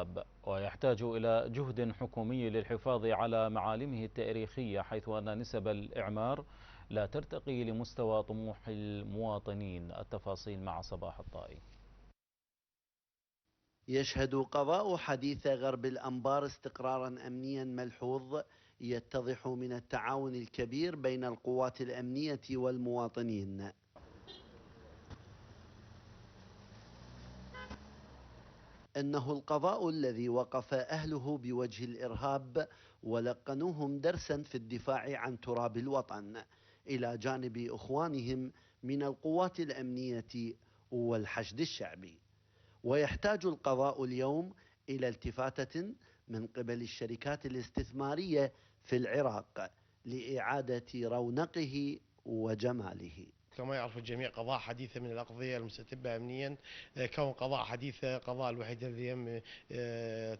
الإرهاب، ويحتاج إلى جهد حكومي للحفاظ على معالمه التاريخية، حيث أن نسب الإعمار لا ترتقي لمستوى طموح المواطنين. التفاصيل مع صباح الطائي. يشهد قضاء حديث غرب الأنبار استقرارا أمنيا ملحوظ يتضح من التعاون الكبير بين القوات الأمنية والمواطنين. إنه القضاء الذي وقف أهله بوجه الإرهاب ولقنوهم درسا في الدفاع عن تراب الوطن إلى جانب إخوانهم من القوات الأمنية والحشد الشعبي. ويحتاج القضاء اليوم إلى التفاتة من قبل الشركات الاستثمارية في العراق لإعادة رونقه وجماله. كما يعرف الجميع قضاء حديثة من الأقضية المستتبة أمنيا، كون قضاء حديثة قضاء الوحيد الذي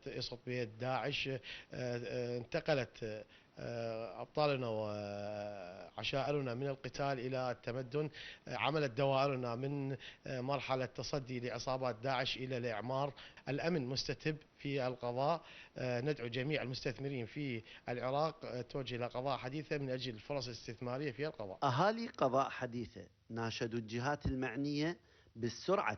يسقط به داعش. انتقلت أبطالنا وعشائرنا من القتال إلى التمدن، عملت دوائرنا من مرحلة تصدي لعصابات داعش إلى الإعمار. الأمن مستتب في القضاء. ندعو جميع المستثمرين في العراق توجه إلى قضاء حديثة من أجل الفرص الاستثمارية في القضاء. أهالي قضاء حديثة ناشدوا الجهات المعنية بالسرعة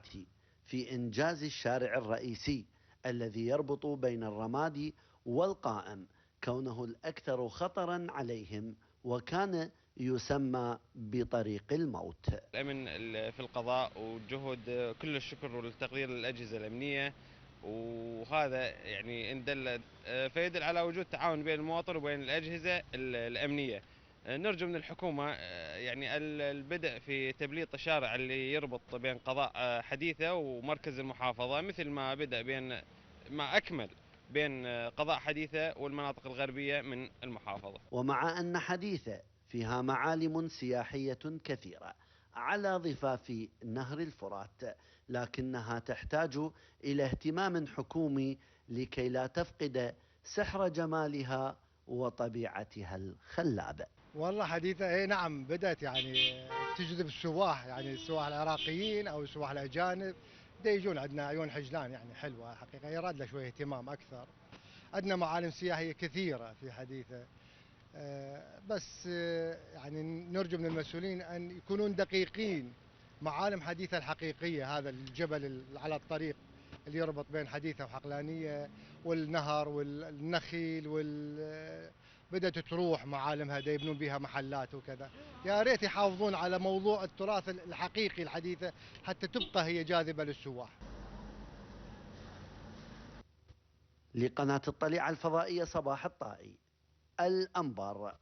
في إنجاز الشارع الرئيسي الذي يربط بين الرمادي والقائم، كونه الأكثر خطرا عليهم وكان يسمى بطريق الموت. الأمن في القضاء وجهد كل الشكر والتقدير للأجهزة الأمنية، وهذا يعني إن دل فيدل على وجود تعاون بين المواطن وبين الأجهزة الأمنية. نرجو من الحكومة يعني البدء في تبليط الشارع اللي يربط بين قضاء حديثة ومركز المحافظة، مثل ما بدأ ما أكمل بين قضاء حديثة والمناطق الغربية من المحافظة. ومع أن حديثة فيها معالم سياحية كثيرة على ضفاف نهر الفرات، لكنها تحتاج إلى اهتمام حكومي لكي لا تفقد سحر جمالها وطبيعتها الخلابة. والله حديثة نعم بدأت يعني تجذب السواح، يعني السواح العراقيين أو السواح الأجانب يجون عندنا عيون حجلان يعني حلوة حقيقة، يراد له شوية اهتمام أكثر. عندنا معالم سياحية كثيرة في حديثة، بس يعني نرجو من المسؤولين أن يكونون دقيقين. معالم حديثة الحقيقية، هذا الجبل على الطريق اللي يربط بين حديثة وحقلانية والنهر والنخيل بدأت تروح معالمها يبنون بها محلات وكذا. يا ريت يحافظون على موضوع التراث الحقيقي الحديثة حتى تبقى هي جاذبة للسواح. لقناة الطليعة الفضائية صباح الطائي، الأنبار.